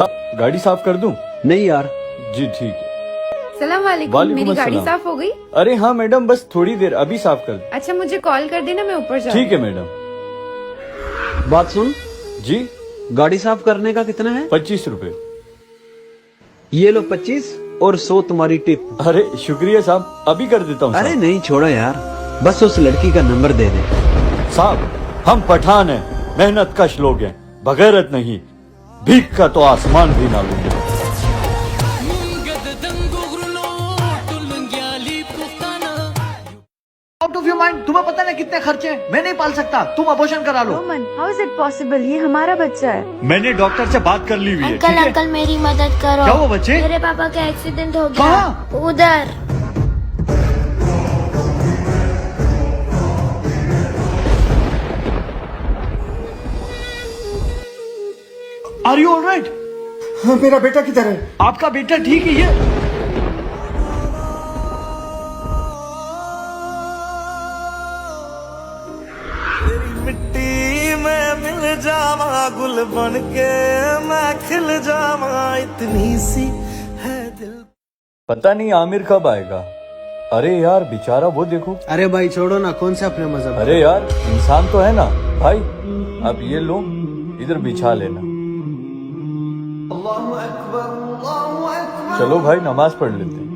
गाड़ी साफ कर दूं? नहीं यार। जी ठीक है। सलाम वालेकुम, वालेकुम मेरी गाड़ी अस्सलाम। साफ हो गई? अरे हाँ मैडम, बस थोड़ी देर, अभी साफ कर दूं। अच्छा मुझे कॉल कर देना, मैं ऊपर जाऊँ। ठीक है मैडम। बात सुन, जी गाड़ी साफ करने का कितना है? 25 रुपए। ये लो 25 और 100 तुम्हारी टिप। अरे शुक्रिया साहब, अभी कर देता हूँ। अरे नहीं छोड़ो यार, बस उस लड़की का नंबर दे दे। साहब हम पठान हैं, मेहनत कश लोग हैं, बगैरत नहीं, भीख का तो आसमान भी ना लूंगे। आउट ऑफ योर माइंड, तुम्हें पता ना कितने खर्चे हैं? मैं नहीं पाल सकता, तुम अबॉर्शन करा लो। Roman, how is it possible? ये हमारा बच्चा है। मैंने डॉक्टर से बात कर ली हुई है। अंकल ठीक है? अंकल मेरी मदद करो। क्या हुआ बच्चे? मेरे पापा का एक्सीडेंट हो गया। कहाँ? उधर। Are you alright? मेरा बेटा किधर है? आपका बेटा ठीक ही है। मिट्टी में मिल जावा, गुल बन के मैं खिल जावा, इतनी सी है दिल। पता नहीं आमिर कब आएगा। अरे यार बेचारा, वो देखो। अरे भाई छोड़ो ना, कौन से अपने मजहब। अरे यार इंसान तो है ना भाई। अब ये लो, इधर बिछा लेना। चलो भाई नमाज पढ़ लेते हैं।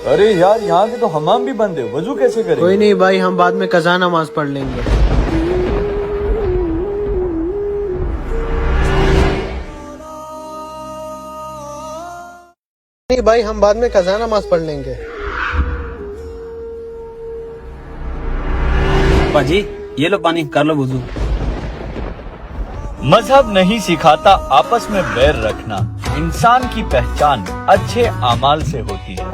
अरे यार यहाँ के तो हमाम भी बंद है, वजू कैसे करें? कोई नहीं भाई, हम बाद में कज़ा नमाज पढ़ लेंगे। नहीं भाई, हम बाद में कज़ा नमाज पढ़ लेंगे। पाजी ये लो पानी, कर लो वुजू। मजहब नहीं सिखाता आपस में बैर रखना, इंसान की पहचान अच्छे अमाल से होती है।